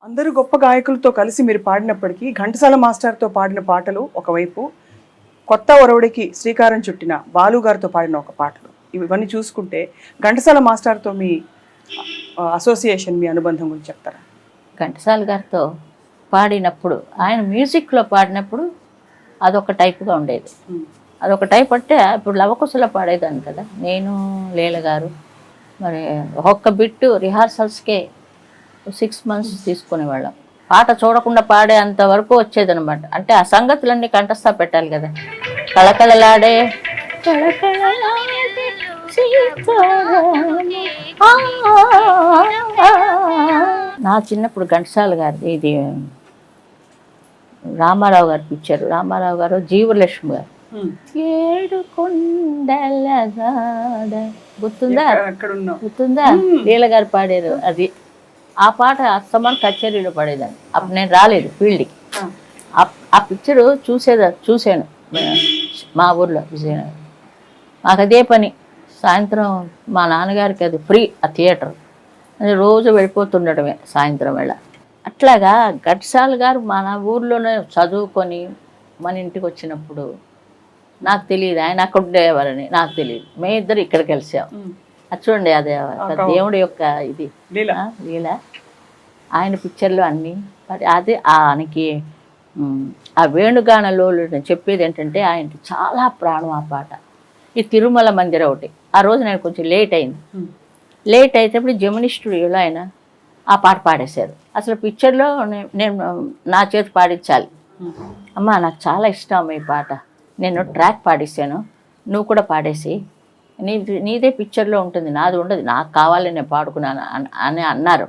అందరూ గొప్ప గాయకులతో కలిసి మీరు పాడినప్పటికీ ఘంటసాల మాస్టర్తో పాడిన పాటలు ఒకవైపు, కొత్త ఒరవడికి శ్రీకారం చుట్టిన బాలు గారితో పాడిన ఒక పాటలు, ఇవన్నీ చూసుకుంటే ఘంటసాల మాస్టర్తో మీ అసోసియేషన్, మీ అనుబంధం గురించి చెప్తారా? ఘంటసాల గారితో పాడినప్పుడు, ఆయన మ్యూజిక్లో పాడినప్పుడు అదొక టైప్గా ఉండేది. అదొక టైప్ అంటే ఇప్పుడు లవకుశలో పాడేదాన్ని కదా నేను, లీల గారు. మరి ఒక్కొక్క బిట్టు రిహార్సల్స్కే 6 months తీసుకునేవాళ్ళం. పాట చూడకుండా పాడే అంతవరకు వచ్చేదనమాట. అంటే ఆ సంగతులన్నీ కంఠస్థ పెట్టాలి కదా. కళకళలాడే నా చిన్నప్పుడు ఘంటసాల గారిది ఇది రామారావు గారు పిక్చర్. రామారావు గారు, జీవలక్ష్మి గారు, ఏడు కొండల గుర్తుందా? గుర్తుందా? లీల గారు పాడారు అది. ఆ పాట అస్తమాన్ కచేరీలో పడేదాన్ని. అప్పుడు నేను రాలేదు ఫీల్డ్కి. ఆ పిక్చర్ చూశాను మా ఊర్లో విజయనగరం. మాకు అదే పని. సాయంత్రం మా నాన్నగారికి అది ఫ్రీ ఆ థియేటర్. అది రోజు వెళ్ళిపోతుండటమే సాయంత్రం వేళ. అట్లాగా ఘంటసాల గారు మన ఊర్లోనే చదువుకొని మన ఇంటికి వచ్చినప్పుడు నాకు తెలియదు ఆయన అక్కడ ఉండేవారని. నాకు తెలియదు. మేమిద్దరు ఇక్కడ కలిసాం. అది చూడండి, అదే దేవుడి యొక్క ఇది లీల. ఆయన పిక్చర్లో అన్నీ అదే. ఆయనకి ఆ వేణుగానలో చెప్పేది ఏంటంటే ఆయనకి చాలా ప్రాణం ఆ పాట. ఈ తిరుమల మందిరం ఒకటి. ఆ రోజు నేను కొంచెం లేట్ అయింది. లేట్ అయినప్పుడు జెమిని స్టూడియోలో ఆయన ఆ పాట పాడేశారు. అసలు పిక్చర్లో నేను నా చేతి పాడించాలి. అమ్మ నాకు చాలా ఇష్టం ఈ పాట, నేను ట్రాక్ పాడేశాను, నువ్వు కూడా పాడేసి నీదే పిక్చర్లో ఉంటుంది, నాది ఉండదు, నాకు కావాలని నేను పాడుకున్నాను అని అన్నారు.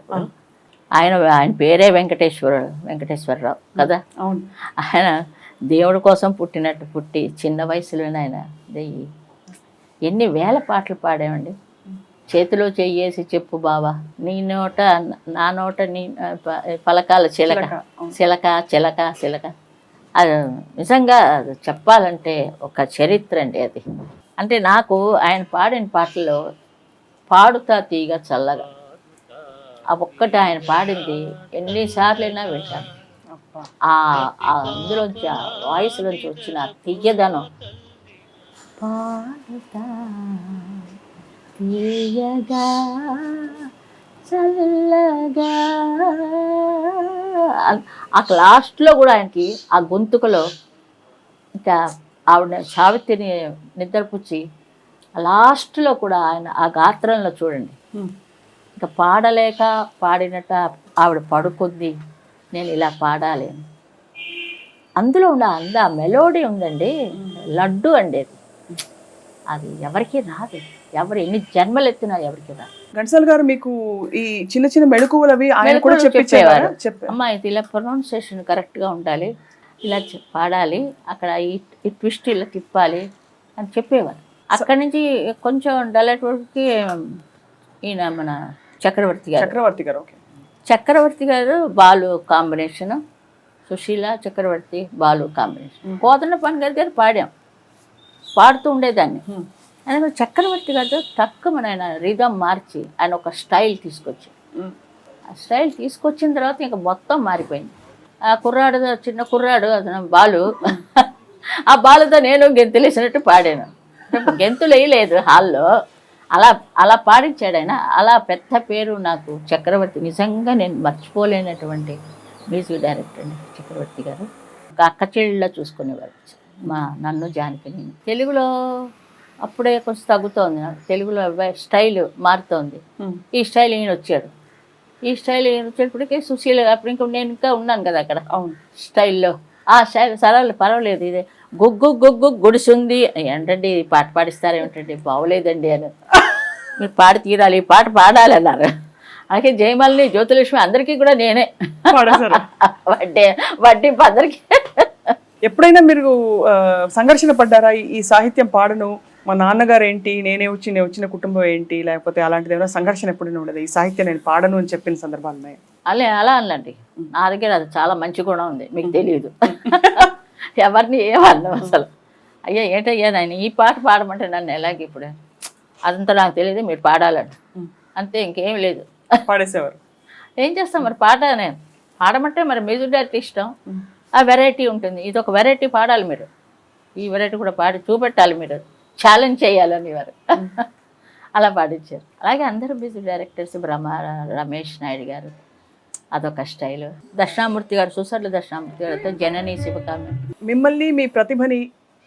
ఆయన పేరే వెంకటేశ్వరరావు కదా. ఆయన దేవుడి కోసం పుట్టినట్టు పుట్టి చిన్న వయసులోనే ఆయన ఎన్ని వేల పాటలు పాడామండి. చేతిలో చెయ్యేసి చెప్పు బావా, నీ నోట నా నోట నీ పలకాల చిలక చిలక చిలక చిలక. అది నిజంగా చెప్పాలంటే ఒక చరిత్ర అండి అది. అంటే నాకు ఆయన పాడిన పాటల్లో పాడుతా తీగ చల్లగా ఆ ఒక్కటి ఆయన పాడింది ఎన్నిసార్లైనా వింటాను. అందులోంచి ఆ వాయిస్లోంచి వచ్చిన తీయదనం, పాడుతా తీయగా చల్లగా. ఆ లాస్ట్లో కూడా ఆయనకి ఆ గొంతుకలో ఇంకా ఆవిడ సావిత్రిని నిద్రపుచ్చి లాస్ట్లో కూడా ఆయన ఆ గాత్రంలో చూడండి, ఇంకా పాడలేక పాడినట్ట ఆవిడ పడుకుంది, నేను ఇలా పాడాలి. అందులో ఉన్న ఆ మెలోడీ ఉందండి, లడ్డు అండి అది. అది ఎవరికి రాదు, ఎవరు ఎన్ని జన్మలు ఎత్తినా ఎవరికి రాదు. ఘంటసాల గారు మీకు ఈ చిన్న చిన్న మెళకువలు అవి ఆయన కూడా చెప్పేవారు. అమ్మా ఇది ఇలా ప్రొనౌన్సియేషన్ కరెక్ట్గా ఉండాలి, ఇలా పాడాలి, అక్కడ ఈ ట్విస్ట్ ఇలా తిప్పాలి అని చెప్పేవారు. అక్కడి నుంచి కొంచెం డల్లెట్కి ఈయన మన చక్రవర్తి గారు బాలు కాంబినేషన్, సుశీల చక్రవర్తి బాలు కాంబినేషన్. కోదండ పని గారి దగ్గర పాడుతూ ఉండేదాన్ని. ఆయన చక్రవర్తి గారితో తక్కువ ఆయన రిధం మార్చి ఆయన ఒక స్టైల్ తీసుకొచ్చి, ఆ స్టైల్ తీసుకొచ్చిన తర్వాత ఇంకా మొత్తం మారిపోయింది. ఆ కుర్రాడు, చిన్న కుర్రాడు బాలు, ఆ బాలుతో నేను గెంతులేసినట్టు పాడాను. గెంతులు వేయలేదు హాల్లో, అలా పాడించాడు ఆయన. అలా పెద్ద పేరు నాకు చక్రవర్తి. నిజంగా నేను మర్చిపోలేనటువంటి మ్యూజిక్ డైరెక్టర్ అండి చక్రవర్తి గారు. ఒక అక్క చెల్లిలా చూసుకునేవారు నన్ను, జానకి. నేను తెలుగులో అప్పుడే కొంచెం తగ్గుతోంది, తెలుగులో స్టైల్ మారుతోంది. ఈ స్టైల్ ఈయన వచ్చాడు. ఈ స్టైల్ ఈయన వచ్చేటప్పటికే సుశీల, అప్పుడు నేను ఇంకా ఉన్నాను కదా అక్కడ స్టైల్లో. ఆ స్టైల్ సరళ పర్వాలేదు, ఇదే గుగ్గు గుగ్గు గుడిసుంది ఏంటండి, పాట పాడిస్తారేమిటండి, బాగోలేదండి అని. మీరు పాడి తీరాలి, ఈ పాట పాడాలి అన్నారు. అలాగే జయమాలిని, జ్యోతిలక్ష్మి అందరికీ కూడా నేనే వడ్డింపు అందరికీ. ఎప్పుడైనా మీరు సంఘర్షణ పడ్డారా? ఈ సాహిత్యం పాడను, మా నాన్నగారు ఏంటి, నేను వచ్చిన కుటుంబం ఏంటి, లేకపోతే అలాంటిది ఏమైనా సంఘర్షణ ఎప్పుడైనా ఉండదు? ఈ సాహిత్యం నేను పాడను అని చెప్పిన సందర్భాలు ఉన్నాయి? అలా అనండి, నా దగ్గర అది చాలా మంచి గుణం ఉంది, మీకు తెలియదు. ఎవరిని ఏమన్నాం అసలు. అయ్యా ఏంటయ్యా నాయన ఈ పాట పాడమంటే నన్ను ఎలాగ, ఇప్పుడు అదంతా నాకు తెలియదు, మీరు పాడాలంట అంతే, ఇంకేం లేదు. పాడేసేవారు. ఏం చేస్తాం మరి, పాట నేను పాడమంటే మరి మ్యూజిక్ డైరెక్టర్ ఇష్టం, ఆ వెరైటీ ఉంటుంది. ఇది ఒక వెరైటీ పాడాలి మీరు, ఈ వెరైటీ కూడా పాడి చూపెట్టాలి, మీరు ఛాలెంజ్ చేయాలని వారు అలా పాడించారు. అలాగే అందరూ మ్యూజిక్ డైరెక్టర్స్, రమేష్ నాయుడు గారు అదొక స్టైలు, దక్షిణామూర్తి గారు, సుసర్ల దక్షిణామూర్తి గారితో జననీ శివకామి. మిమ్మల్ని మీ ప్రతిభని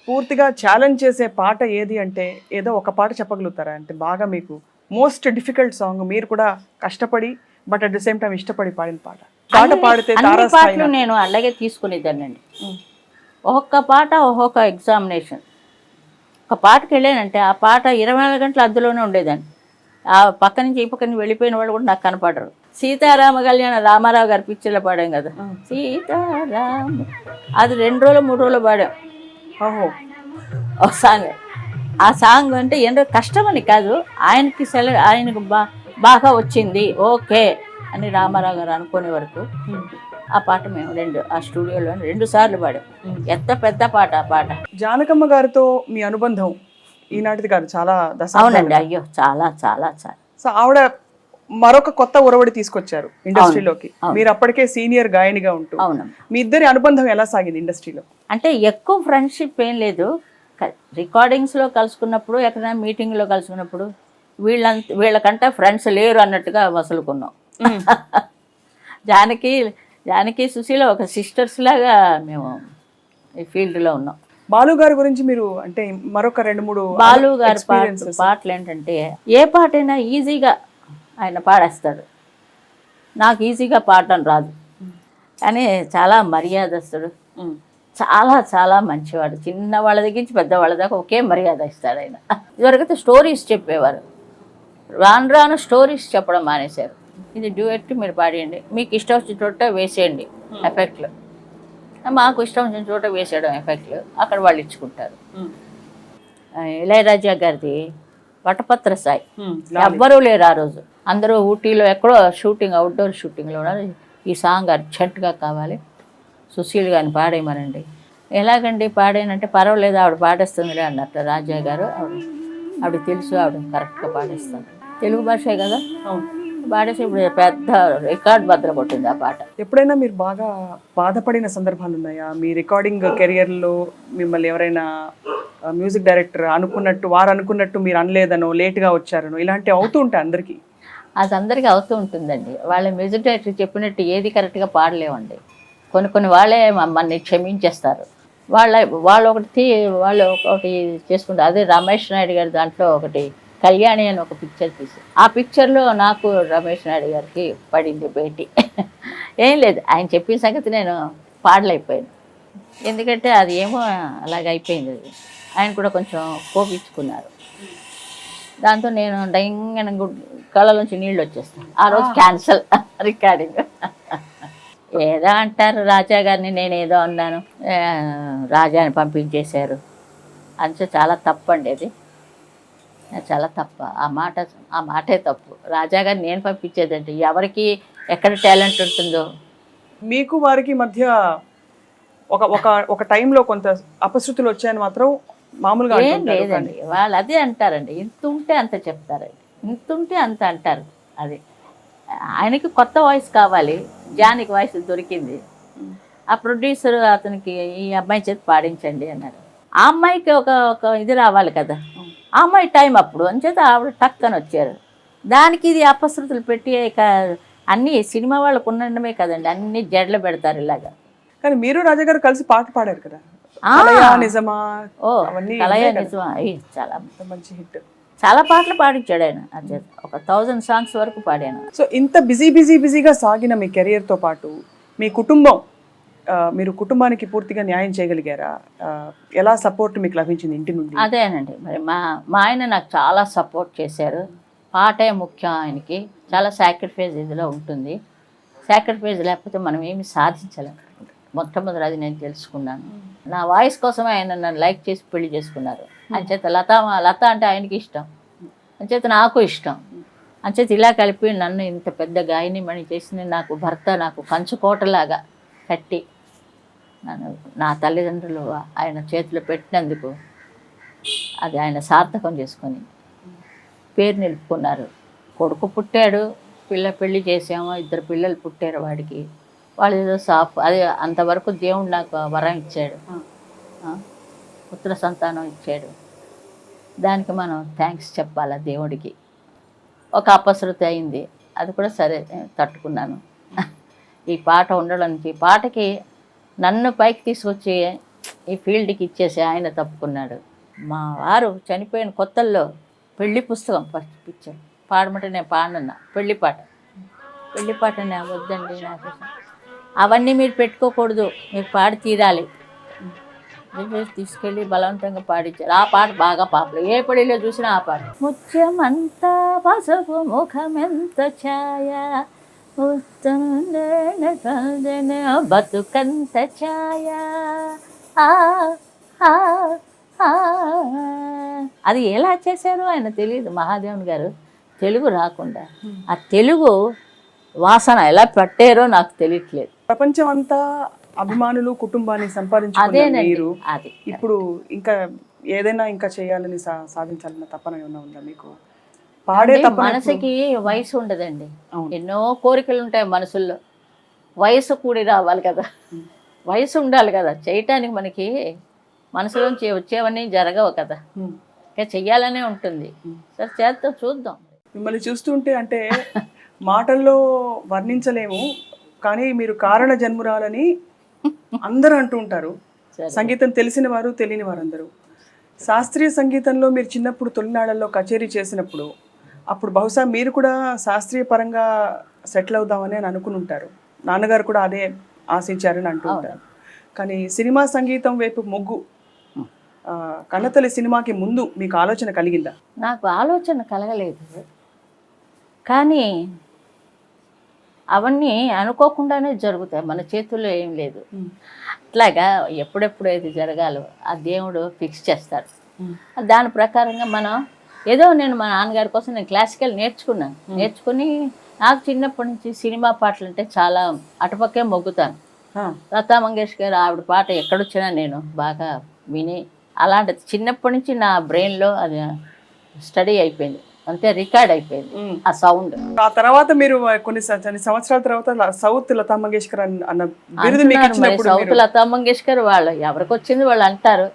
పూర్తిగా ఛాలెంజ్ చేసే పాట ఏది అంటే ఏదో ఒక పాట చెప్పగలుగుతారా? అంటే బాగా మీకు మోస్ట్ డిఫికల్ట్ సాంగ్, మీరు కూడా కష్టపడి but at the same time ఇష్టపడి పాడిన పాట పాడితే అన్ని పాటలు నేను అలాగే తీసుకునేదానండి. ఒక్కొక్క పాట ఒక్కొక్క ఎగ్జామినేషన్. ఒక పాటకి వెళ్ళానంటే ఆ పాట 24 గంటలు అందులోనే ఉండేదాన్ని. ఆ పక్క నుంచి ఈ పక్క నుంచి వెళ్ళిపోయిన వాళ్ళు కూడా నాకు కనపడరు. సీతారామ కళ్యాణ రామారావు గారి పిక్చర్లో పాడాం కదా, సీతారామ, అది 2 రోజులు 3 రోజులు పాడాం. ఓహో, ఒక సాంగ్. ఆ సాంగ్ అంటే ఏంటో కష్టమని కాదు, ఆయనకి ఆయనకు బాగా వచ్చింది ఓకే అని రామారావు గారు అనుకునే వరకు ఆ పాట మేము ఆ స్టూడియోలో 2 సార్లు పాడాం. ఎంత పెద్ద పాట ఆ పాట. జానకమ్మ గారితో మీ అనుబంధం ఈనాటిది కాదు, చాలా అవునండి. అయ్యో చాలా చాలా చాలా. సో ఆవిడ మరొక కొత్త ఒరవడి తీసుకొచ్చారు ఇండస్ట్రీలోకి. మీరు అప్పటికే సీనియర్ గాయనిగా ఉంటూ. అవును. మీ ఇద్దరి అనుబంధం ఎలా సాగింది ఇండస్ట్రీలో? అంటే ఎక్కువ ఫ్రెండ్షిప్ ఏం లేదు. రికార్డింగ్స్లో కలుసుకున్నప్పుడు, ఎక్కడైనా మీటింగ్లో కలుసుకున్నప్పుడు వీళ్ళకంటే ఫ్రెండ్స్ లేరు అన్నట్టుగా వసులుకున్నాం. జానకి సుశీల ఒక సిస్టర్స్ లాగా మేము ఈ ఫీల్డ్లో ఉన్నాం. బాలు గారి గురించి మీరు అంటే మరొక 2-3 బాలు గారి పాటలు ఏంటంటే ఏ పాటైనా ఈజీగా ఆయన పాడేస్తాడు. నాకు ఈజీగా పాడటం రాదు, కానీ చాలా మర్యాదస్తుడు, చాలా చాలా మంచివాడు. చిన్న వాళ్ళ దగ్గర నుంచి పెద్దవాళ్ళ దాకా ఒకే మర్యాద ఇస్తాడు ఆయన. ఇదివరకైతే స్టోరీస్ చెప్పేవారు, రాను రాను స్టోరీస్ చెప్పడం మానేశారు. ఇది డ్యూయట్ మీరు పాడేయండి, మీకు ఇష్టం వచ్చిన చోట వేసేయండి ఎఫెక్ట్లు, మాకు ఇష్టం వచ్చిన చోట వేసేయడం ఎఫెక్ట్లు, అక్కడ వాళ్ళు ఇచ్చుకుంటారు. ఇళయరాజా గారిది వటపత్ర సాయి, ఎవ్వరూ లేరు ఆ రోజు, అందరూ ఊటీలో ఎక్కడో షూటింగ్, అవుట్డోర్ షూటింగ్లో ఉన్నారు. ఈ సాంగ్ అర్జెంటుగా కావాలి, సుశీల్ గారిని పాడేయమనండి. ఎలాగండి పాడేనంటే, పర్వాలేదు ఆవిడ పాడేస్తుందిలే అన్నట్టు రాజా గారు. ఆవిడ తెలుసు, ఆవిడ కరెక్ట్గా పాడేస్తాను, తెలుగు భాషే కదా, పాడేసి ఇప్పుడు పెద్ద రికార్డ్ బద్దలు కొట్టింది ఆ పాట. ఎప్పుడైనా మీరు బాగా బాధపడిన సందర్భాలు ఉన్నాయా మీ రికార్డింగ్ కెరియర్లో? మిమ్మల్ని ఎవరైనా మ్యూజిక్ డైరెక్టర్ వారు అనుకున్నట్టు మీరు అనలేదనో, లేట్గా వచ్చారనో, ఇలాంటివి అవుతూ ఉంటాయి అందరికీ. అది అందరికీ అవుతూ ఉంటుందండి. వాళ్ళ మ్యూజిక్ డైరెక్టర్ చెప్పినట్టు ఏది కరెక్ట్గా పాడలేమండి. కొన్ని వాళ్ళే మమ్మల్ని క్షమించేస్తారు. వాళ్ళు ఒకటి చేసుకుంటారు. అదే రమేష్ నాయుడు గారి దాంట్లో ఒకటి కళ్యాణి అని ఒక పిక్చర్ తీసి, ఆ పిక్చర్లో నాకు రమేష్ నాయుడు గారికి పడింది భేటీ. ఏం లేదు, ఆయన చెప్పిన సంగతి నేను పాడలేకపోయాను, ఎందుకంటే అది ఏమో అలాగ అయిపోయింది. అది ఆయన కూడా కొంచెం కోపించుకున్నారు. దాంతో నేను డైంగన కళ్ళలోంచి నీళ్ళు వచ్చేస్తాను. ఆ రోజు క్యాన్సల్ రికార్డింగ్. ఏదో అంటారు రాజా గారిని, నేను ఏదో అన్నాను, రాజాని పంపించేశారు అంటే చాలా తప్పు అండి. అది చాలా తప్పు, ఆ మాటే తప్పు. రాజా గారిని నేను పంపించేదండి, ఎవరికి ఎక్కడ టాలెంట్ ఉంటుందో. మీకు వారికి మధ్య ఒక టైంలో కొంత అపశృతులు వచ్చాయని మాత్రం మామూలుగా ఏం లేదండి. వాళ్ళు అదే అంటారండి, ఇంత ఉంటే అంత చెప్తారండి, ఇంత ఉంటే అంత అంటారు. అది ఆయనకి కొత్త వాయిస్ కావాలి, జానికి వాయిస్ దొరికింది. ఆ ప్రొడ్యూసర్ అతనికి ఈ అమ్మాయి చేతి పాడించండి అన్నారు. ఆ అమ్మాయికి ఒక ఇది రావాలి కదా, ఆ అమ్మాయి టైం అప్పుడు అని చేత ఆవిడ టక్ అని వచ్చారు. దానికి ఇది అపశృతులు పెట్టి ఇక అన్నీ సినిమా వాళ్ళకు ఉండడమే కదండి, అన్ని జడ్లు పెడతారు ఇలాగా. కానీ మీరు రాజా గారు కలిసి పాట పాడారు కదా, నిజమా? ఓ కలయా నిజమా, చాలా మంచి హిట్. చాలా పాటలు పాడించాడు ఆయన, అది ఒక 1000 సాంగ్స్ వరకు పాడాను. సో ఇంత బిజీగా సాగిన మీ కెరియర్తో పాటు మీ మీరు కుటుంబానికి పూర్తిగా న్యాయం చేయగలిగారా? ఎలా సపోర్ట్ మీకు లభించింది ఇంటి నుండి? అదేనండి, మరి మా ఆయన నాకు చాలా సపోర్ట్ చేశారు. పాటే ముఖ్యం ఆయనకి, చాలా సాక్రిఫైస్ ఇందులో ఉంటుంది. సాక్రిఫైస్ లేకపోతే మనం ఏమి సాధించలేం. మొట్టమొదటి అది నేను తెలుసుకున్నాను. నా వాయిస్ కోసమే ఆయన నన్ను లైక్ చేసి పెళ్లి చేసుకున్నారు. అంచేత లత అంటే ఆయనకి ఇష్టం, అంచేత నాకు ఇష్టం. అంచేత ఇలా కలిపి నన్ను ఇంత పెద్ద గాయనిమణి చేసింది నాకు భర్త, నాకు కంచుకోటలాగా కట్టి నన్ను నా తల్లిదండ్రులు ఆయన చేతిలో పెట్టినందుకు అది ఆయన సార్థకం చేసుకొని పేరు నిలుపుకున్నారు. కొడుకు పుట్టాడు, పెళ్ళి చేసాము, 2 పిల్లలు పుట్టారు వాడికి. వాళ్ళు ఏదో సాఫ్ అది అంతవరకు దేవుడు నాకు వరం ఇచ్చాడు, పుత్ర సంతానం ఇచ్చాడు. దానికి మనం థ్యాంక్స్ చెప్పాలా దేవుడికి. ఒక అపశృతి అయింది, అది కూడా సరే తట్టుకున్నాను. ఈ పాట ఉండడానికి పాటకి నన్ను పైకి తీసుకొచ్చి ఈ ఫీల్డ్కి ఇచ్చేసి ఆయన తప్పుకున్నాడు. మా వారు చనిపోయిన కొత్తల్లో పెళ్లి పుస్తకం ఫస్ట్ పిక్చర్ పాడమంటే నేను పాడనున్నా. పెళ్లి పాట నేను వద్దండి, నాకు అవన్నీ మీరు పెట్టుకోకూడదు, మీరు పాడి తీరాలి. తీసుకెళ్ళి బలవంతంగా పాడించారు. ఆ పాట బాగా పాపలు, ఏ పడిలో చూసినా ఆ పాట. ముత్యమంతా పసుపు ముఖమెంత ఛాయ, బతుకంత ఛాయ. అది ఎలా చేశారో ఆయన తెలియదు మహాదేవన్ గారు. తెలుగు రాకుండా ఆ తెలుగు వాసన ఎలా పట్టారో నాకు తెలియట్లేదు. ప్రపంచం అంతా అభిమానులు, కుటుంబాన్ని సంపాదించుకున్న మీరు అది ఇప్పుడు ఇంకా ఏదైనా ఇంకా చేయాలని సాధించాలన్న తపన ఏమైనా ఉందా మీకు? పాడే తపన. మనసుకి వయసు ఉండదండి, ఎన్నో కోరికలు ఉంటాయి మనసుల్లో. వయసు కూడి రావాలి కదా, వయసు ఉండాలి కదా చేయటానికి. మనకి మనసులోంచి వచ్చేవన్నీ జరగవు కదా, ఇంకా చెయ్యాలనే ఉంటుంది. సరే చేద్దాం, చూద్దాం. మిమ్మల్ని చూస్తుంటే అంటే మాటల్లో వర్ణించలేము, కానీ మీరు కారణ జన్మురాలని అందరూ అంటూ ఉంటారు. సంగీతం తెలిసిన వారు, తెలియని వారు అందరూ. శాస్త్రీయ సంగీతంలో మీరు చిన్నప్పుడు తొలినాళ్ళల్లో కచేరీ చేసినప్పుడు అప్పుడు బహుశా మీరు కూడా శాస్త్రీయ పరంగా సెటిల్ అవుదామని అని అనుకుని ఉంటారు. నాన్నగారు కూడా అదే ఆశించారని అంటూ ఉంటారు. కానీ సినిమా సంగీతం వైపు మొగ్గు కన్నతల్లి సినిమాకి ముందు మీకు ఆలోచన కలిగిందా? నాకు ఆలోచన కలగలేదు, కానీ అవన్నీ అనుకోకుండానే జరుగుతాయి, మన చేతుల్లో ఏం లేదు. అట్లాగా ఎప్పుడెప్పుడు ఏది జరగాలో ఆ దేవుడు ఫిక్స్ చేస్తాడు. దాని ప్రకారంగా మనం ఏదో నేను మా నాన్నగారి కోసం నేను క్లాసికల్ నేర్చుకుని నాకు చిన్నప్పటి నుంచి సినిమా పాటలు అంటే చాలా అటుపక్కే మొగ్గుతాను. లతా మంగేష్కర్ ఆవిడ పాట ఎక్కడొచ్చినా నేను బాగా విని అలాంటిది చిన్నప్పటి నుంచి నా బ్రెయిన్లో అది స్టడీ అయిపోయింది, అంతే రికార్డ్ అయిపోయింది ఆ సౌండ్. ఆ తర్వాత మీరు కొన్ని సంవత్సరాల తర్వాత సౌత్ లతా మంగేష్కర్ అన్న బిరుదు మీకు ఇచ్చినప్పుడు సౌత్ లతా మంగేష్కర్ వాళ్ళు ఎవరికి వచ్చింది వాళ్ళు అంటారు,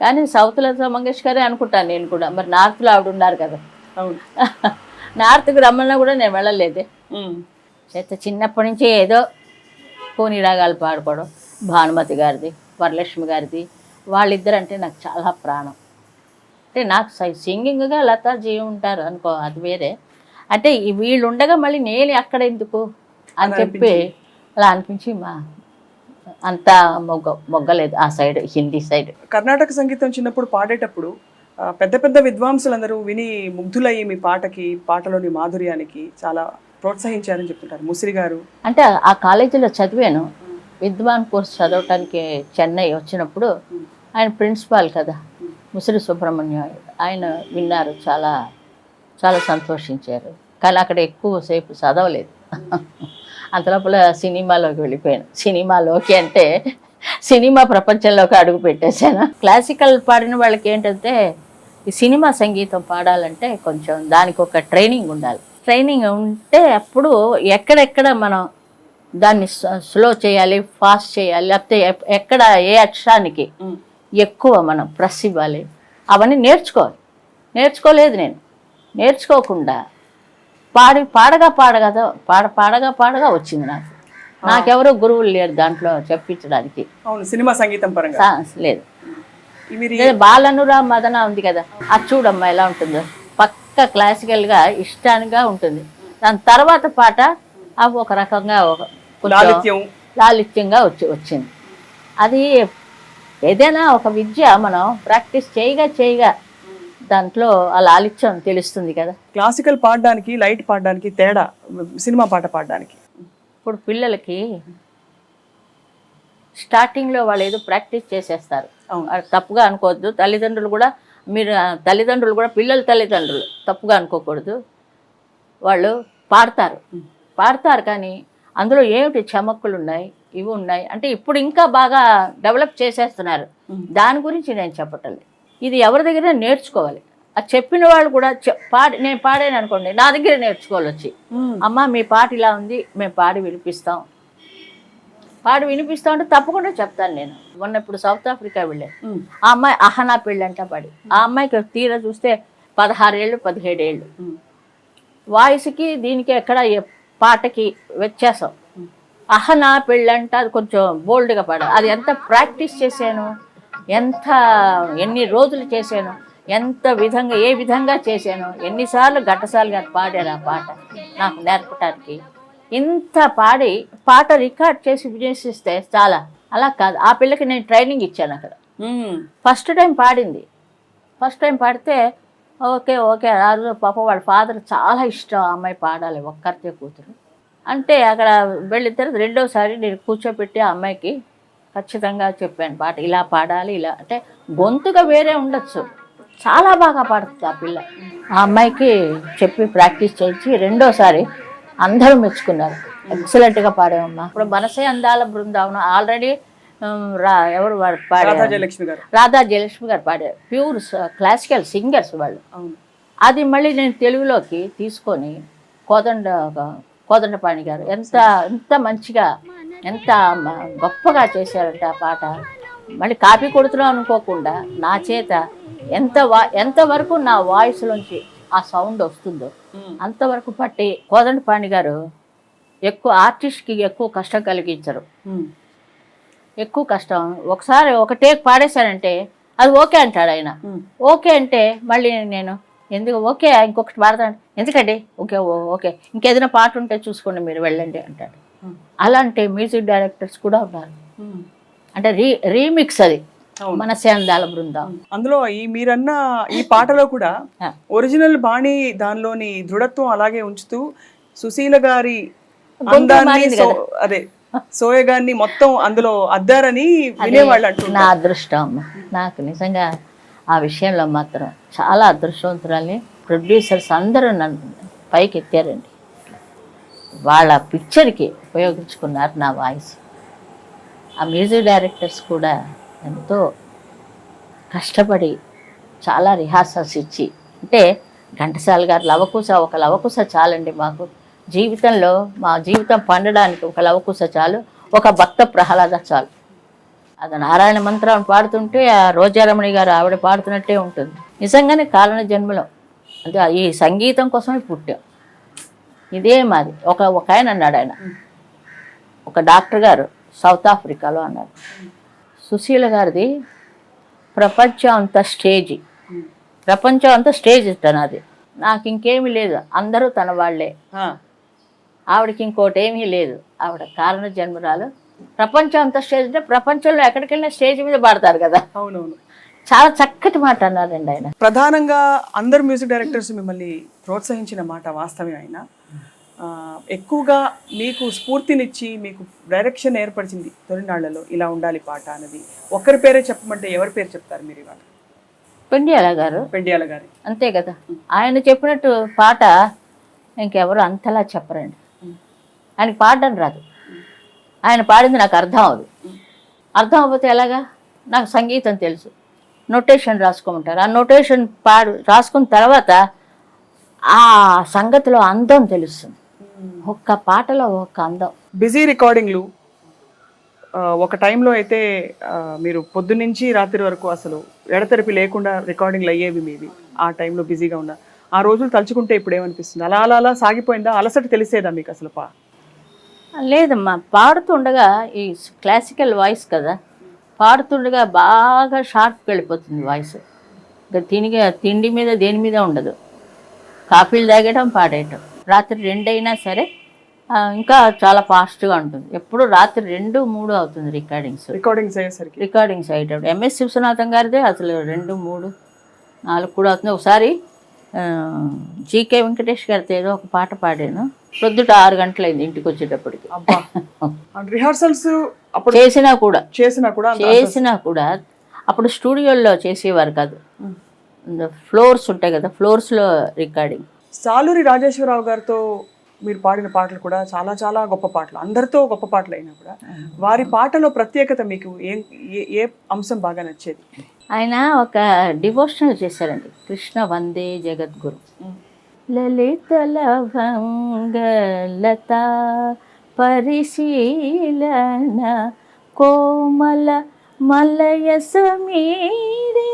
కానీ సౌత్ లతా మంగేష్కరే అనుకుంటాను నేను కూడా. మరి నార్త్లో ఆవిడ ఉన్నారు కదా, నార్త్కి రమ్మన్నా కూడా నేను వెళ్ళలేదే. చేత చిన్నప్పటి నుంచి ఏదో కోని రాగాలు పాడుకోవడం, భానుమతి గారిది, వరలక్ష్మి గారిది, వాళ్ళిద్దరంటే నాకు చాలా ప్రాణం. అంటే నాకు సింగింగ్గా లతాజీ ఉంటారు అనుకో, అది వేరే. అంటే వీళ్ళు ఉండగా మళ్ళీ నేను అక్కడ ఎందుకు అని చెప్పి అలా అనిపించి అంతా మొగ్గలేదు ఆ సైడ్, హిందీ సైడ్. కర్ణాటక సంగీతం చిన్నప్పుడు పాడేటప్పుడు పెద్ద పెద్ద విద్వాంసులందరూ విని ముగ్ధులయ్యి మీ పాటలోని మాధుర్యానికి చాలా ప్రోత్సహించారని చెప్తుంటారు. ముసిరి గారు అంటే ఆ కాలేజీలో చదివాను, విద్వాన్ కోర్స్ చదవటానికి చెన్నై వచ్చినప్పుడు ఆయన ప్రిన్సిపాల్ కదా ముసిరి సుబ్రహ్మణ్యం, ఆయన విన్నారు, చాలా చాలా సంతోషించారు. కానీ అక్కడ ఎక్కువసేపు చదవలేదు, అంతలోపల సినిమాలోకి వెళ్ళిపోయాను. సినిమాలోకి అంటే సినిమా ప్రపంచంలోకి అడుగు పెట్టేశాను. క్లాసికల్ పాడిన వాళ్ళకి ఏంటంటే ఈ సినిమా సంగీతం పాడాలంటే కొంచెం దానికి ఒక ట్రైనింగ్ ఉండాలి. ట్రైనింగ్ ఉంటే అప్పుడు ఎక్కడెక్కడ మనం దాన్ని స్లో చేయాలి, ఫాస్ట్ చేయాలి, లేకపోతే ఎక్కడ ఏ అక్షరానికి ఎక్కువ మనం ప్రెస్ ఇవ్వాలి, అవన్నీ నేర్చుకోలేదు. నేను నేర్చుకోకుండా పాడగా వచ్చింది నాకు. నాకెవరో గురువులు లేరు దాంట్లో చెప్పించడానికి. సినిమా సంగీతం పరంగా లేదు. బాలనురా మదన ఉంది కదా, అది చూడమ్మా ఎలా ఉంటుందో, పక్క క్లాసికల్గా ఇష్టానిగా ఉంటుంది. దాని తర్వాత పాట అవి ఒక రకంగా లాలిత్యంగా వచ్చింది. అది ఏదైనా ఒక విద్య మనం ప్రాక్టీస్ చేయగా దాంట్లో ఆ లాలిత్యం తెలుస్తుంది కదా. క్లాసికల్ పాడడానికి, లైట్ పాడడానికి తేడా, సినిమా పాట పాడడానికి. ఇప్పుడు పిల్లలకి స్టార్టింగ్లో వాళ్ళు ఏదో ప్రాక్టీస్ చేసేస్తారు, తప్పుగా అనుకోవద్దు. తల్లిదండ్రులు కూడా పిల్లల తల్లిదండ్రులు తప్పుగా అనుకోకూడదు. వాళ్ళు పాడతారు కానీ అందులో ఏమిటి చమక్కులు ఉన్నాయి, ఇవి ఉన్నాయి అంటే ఇప్పుడు ఇంకా బాగా డెవలప్ చేసేస్తున్నారు. దాని గురించి నేను చెప్పటం లేదు. ఇది ఎవరి దగ్గర నేర్చుకోవాలి. అది చెప్పిన వాళ్ళు కూడా నేను పాడాను అనుకోండి, నా దగ్గర నేర్చుకోవాలి వచ్చి, అమ్మ మీ పాట ఇలా ఉంది, మేము పాడి వినిపిస్తాం పాడి వినిపిస్తా ఉంటే తప్పకుండా చెప్తాను నేను. మొన్న ఇప్పుడు సౌత్ ఆఫ్రికా వెళ్ళాను. ఆ అమ్మాయి అహనా పెళ్ళి అంట పాడి. ఆ అమ్మాయికి తీరా చూస్తే 16 ఏళ్ళు 17 ఏళ్ళు. వాయిస్కి దీనికి ఎక్కడ పాటకి వ్యత్యాసం. అహనా పెళ్ళంట అది కొంచెం బోల్డ్గా పాడాలి. అది ఎంత ప్రాక్టీస్ చేశాను, ఎన్ని రోజులు చేశాను, ఏ విధంగా చేశాను, ఎన్నిసార్లు ఘంటసాల గారు పాడారు ఆ పాట నాకు నేర్పడానికి. ఇంత పాడి పాట రికార్డ్ చేసి వినేసిస్తే చాలా. అలా కాదు, ఆ పిల్లకి నేను ట్రైనింగ్ ఇచ్చాను అక్కడ. ఫస్ట్ టైం పాడింది. ఫస్ట్ టైం పాడితే ఓకే ఆ రోజు పాప వాళ్ళ ఫాదర్ చాలా ఇష్టం ఆ అమ్మాయి పాడాలి, ఒక్కరితే కూతురు అంటే. అక్కడ వెళ్ళిన తర్వాత రెండోసారి నేను కూర్చోపెట్టి ఆ అమ్మాయికి ఖచ్చితంగా చెప్పాను పాట ఇలా పాడాలి, ఇలా అంటే గొంతుగా వేరే ఉండొచ్చు, చాలా బాగా పాడుతుంది ఆ పిల్ల. ఆ అమ్మాయికి చెప్పి ప్రాక్టీస్ చేయించి రెండోసారి అందరూ మెచ్చుకున్నారు, ఎక్సలెంట్గా పాడామమ్మా. ఇప్పుడు మనసే అందాల బృందావనం ఆల్రెడీ ఎవరు వాడు పాడారు, రాధా జయలక్ష్మి గారు పాడారు. ప్యూర్ క్లాసికల్ సింగర్స్ వాళ్ళు. అది మళ్ళీ నేను తెలుగులోకి తీసుకొని కోదండపాణి గారు ఎంత మంచిగా ఎంత గొప్పగా చేశారంటే ఆ పాట. మళ్ళీ కాపీ కొడుతున్నాం అనుకోకుండా నా చేత ఎంతవరకు నా వాయిస్లోంచి ఆ సౌండ్ వస్తుందో అంతవరకు పట్టి కోదండపాణి గారు ఎక్కువ ఆర్టిస్ట్కి ఎక్కువ కష్టం కలిగించరు. ఎక్కువ కష్టం ఒకసారి ఒక టేక్ పాడేశానంటే అది ఓకే అంటాడు ఆయన. ఓకే అంటే మళ్ళీ నేను ఎందుకు ఓకే ఇంకొకటి పాడతాను, ఎందుకండి ఓకే ఇంకేదైనా పాట ఉంటే చూసుకోండి మీరు వెళ్ళండి అంటాడు. అలాంటి మ్యూజిక్ డైరెక్టర్స్ కూడా ఉన్నారు. అంటే రీమిక్స్ అది మనసే అందాల బృందం. అందులో మీరన్న ఈ పాటలో కూడా ఒరిజినల్ బాణి దానిలోని దృఢత్వం అలాగే ఉంచుతూ సుశీల గారి అదే సోయగాన్ని మొత్తం అందులో అద్దారని వినేవాళ్ళు అంటారు. నా అదృష్టం అమ్మ, నాకు నిజంగా ఆ విషయంలో మాత్రం చాలా అదృష్టవంతురాలి. ప్రొడ్యూసర్స్ అందరూ నన్ను పైకి ఎత్తారండి. వాళ్ళ పిక్చర్కి ఉపయోగించుకున్నారు నా వాయిస్. ఆ మ్యూజిక్ డైరెక్టర్స్ కూడా ఎంతో కష్టపడి చాలా రిహార్సల్స్ ఇచ్చి, అంటే ఘంటసాల గారు ఒక లవకుశ చాలండి మాకు జీవితంలో. మా జీవితం పండడానికి ఒక లవకుశ చాలు, ఒక భక్త ప్రహ్లాద చాలు. అది నారాయణ మంత్రం పాడుతుంటే ఆ రోజారమణి గారు ఆవిడ పాడుతున్నట్టే ఉంటుంది. నిజంగానే కారణ జన్మలో అంటే ఈ సంగీతం కోసమే పుట్టాం. ఇదే మాది. ఒక ఆయన అన్నాడు, ఆయన ఒక డాక్టర్ గారు సౌత్ ఆఫ్రికాలో అన్నారు, సుశీల గారిది ప్రపంచం అంత స్టేజ్ తనది, నాకు ఇంకేమీ లేదు, అందరూ తన వాళ్ళే, ఆవిడకి ఇంకోటి ఏమీ లేదు, ఆవిడ కారణ జన్మరాలు. ప్రపంచం అంత స్టేజ్ అంటే ప్రపంచంలో ఎక్కడికి వెళ్ళినా స్టేజ్ మీద పాడతారు కదా. అవునవును, చాలా చక్కటి మాట అన్నారండి ఆయన. ప్రధానంగా అందరు మ్యూజిక్ డైరెక్టర్స్ మిమ్మల్ని ప్రోత్సహించిన మాట వాస్తవమే. ఆయన ఎక్కువగా మీకు స్ఫూర్తినిచ్చి మీకు డైరెక్షన్ ఏర్పరిచింది తొలినాళ్లలో ఇలా ఉండాలి పాట అన్నది. ఒక్కరి పేరే చెప్పమంటే ఎవరి పేరు చెప్తారు మీరు ఇవాళ? పెండియాల గారు అంతే కదా. ఆయన చెప్పినట్టు పాట ఇంకెవరు అంతలా చెప్పరండి. ఆయనకి పాడడం రాదు, ఆయన పాడింది నాకు అర్థం అవ్వకపోతే ఎలాగా? నాకు సంగీతం తెలుసు, నోటేషన్ రాసుకోమంటారు. ఆ నోటేషన్ రాసుకున్న తర్వాత ఆ సంగతిలో అందం తెలుస్తుంది. ఒక్క పాటలో ఒక అందం. బిజీ రికార్డింగ్లు ఒక టైంలో అయితే మీరు పొద్దున్నుంచి రాత్రి వరకు అసలు ఎడతెరిపి లేకుండా రికార్డింగ్లు అయ్యేవి మీవి. ఆ టైంలో బిజీగా ఉన్న ఆ రోజులు తలుచుకుంటే ఇప్పుడు ఏమనిపిస్తుంది? అలా సాగిపోయిందా? అలసట తెలిసేదా మీకు అసలు? లేదమ్మా, పాడుతుండగా ఈ క్లాసికల్ వాయిస్ కదా, పాడుతుండగా బాగా షార్ప్కి వెళ్ళిపోతుంది వాయిస్. ఇంకా తిండి మీద దేని మీద ఉండదు. కాఫీలు తాగడం, పాడేయటం. రాత్రి 2 అయినా సరే ఇంకా చాలా ఫాస్ట్గా ఉంటుంది. ఎప్పుడు రాత్రి 2, 3 అవుతుంది రికార్డింగ్స్ అయ్యేటప్పుడు. ఎంఎస్ విశ్వనాథం గారిదే అసలు 2, 3, 4 కూడా అవుతుంది. ఒకసారి జీకే వెంకటేష్ గారితో ఏదో ఒక పాట పాడాను, పొద్దుట 6 గంటలైంది ఇంటికి వచ్చేటప్పటికి. రిహార్సల్స్ చేసినా కూడా అప్పుడు స్టూడియోల్లో చేసేవారు కాదు, ఫ్లోర్స్ ఉంటాయి కదా, ఫ్లోర్స్లో రికార్డింగ్. సాలూరి రాజేశ్వరరావు గారితో మీరు పాడిన పాటలు కూడా చాలా చాలా గొప్ప పాటలు, అందరితో గొప్ప పాటలు అయినా కూడా వారి పాటలో ప్రత్యేకత మీకు ఏ అంశం బాగా నచ్చేది? ఆయన ఒక డివోషనల్ చేశారండి, కృష్ణ వందే జగద్గురు. లలిత లవంగ లత పరిశీలన కోమల మలయ సమీరే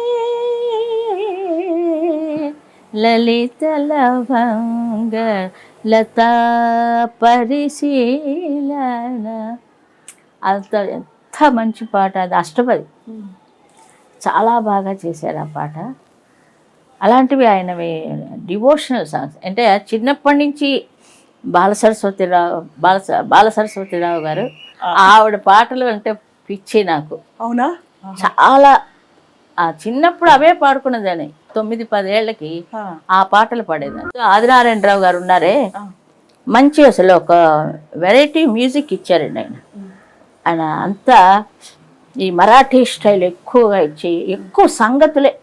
లలిత లవంగ లతా పరిశీలన. అంత ఎంత మంచి పాట అది, అష్టపది. చాలా బాగా చేశారు ఆ పాట. అలాంటివి ఆయనవి డివోషనల్ సాంగ్స్. అంటే చిన్నప్పటి నుంచి బాల సరస్వతిరావు గారు, ఆవిడ పాటలు అంటే పిచ్చి నాకు. అవునా? చాలా చిన్నప్పుడు అవే పాడుకున్నదని. 9-10 ఏళ్ళకి ఆ పాటలు పాడేదాన్ని. ఆదినారాయణరావు గారు ఉన్నారే, మంచి అసలు ఒక వెరైటీ మ్యూజిక్ ఇచ్చారండి ఆయన. ఆయన అంతా ఈ మరాఠీ స్టైల్ ఎక్కువగా ఇచ్చి ఎక్కువ సంగతులే.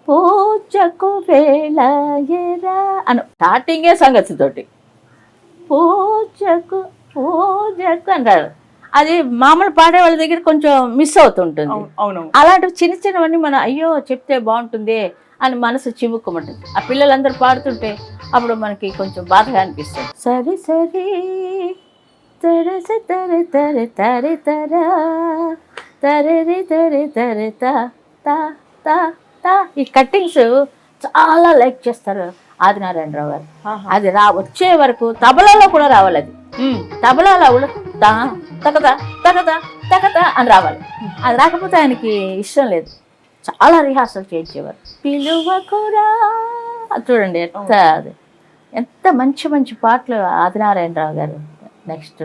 పూజకు వేళరా అను స్టార్టింగే సంగతితోటి పూజకు అంటారు. అది మామూలు పాడే వాళ్ళ దగ్గర కొంచెం మిస్ అవుతుంటుంది. అలాంటివి చిన్న చిన్నవన్నీ మనం అయ్యో చెప్తే బాగుంటుంది అని మనసు చివుక్కుమంటుంది. ఆ పిల్లలందరూ పాడుతుంటే అప్పుడు మనకి కొంచెం బాధగా అనిపిస్తుంది. సరి సరి తరస తరి తరి తరి తరా తరి తరి తరి తా తా తా. ఈ కట్టింగ్స్ చాలా లైక్ చేస్తారు ఆదినారాయణరావు గారు. అది వచ్చే వరకు తబలాలో కూడా రావాలి. అది తబలాలో కూడా తగదా తగదా తగదా అని రావాలి. అది రాకపోతే ఆయనకి ఇష్టం లేదు. చాలా రిహార్సల్ చేయించేవారు. పిలువకురా చూడండి ఎంత మంచి మంచి పాటలు ఆదినారాయణరావు గారు. నెక్స్ట్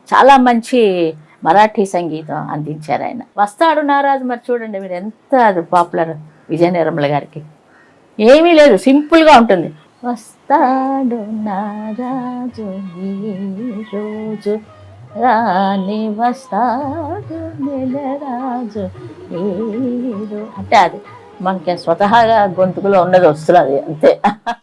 చాలా మంచి మరాఠీ సంగీతం అందించారు ఆయన. వస్తాడు నారాజు మరి చూడండి మీరు, ఎంత అది పాపులర్. విజయ నిర్మల గారికి ఏమీ లేదు, సింపుల్గా ఉంటుంది. వస్తాడు నారాజు ఈ రోజు రాని వస్తాడు నెలరాజు అంటే అది మనకి స్వతహాగా గొంతుకులో ఉన్నది వస్తున్నది అంతే.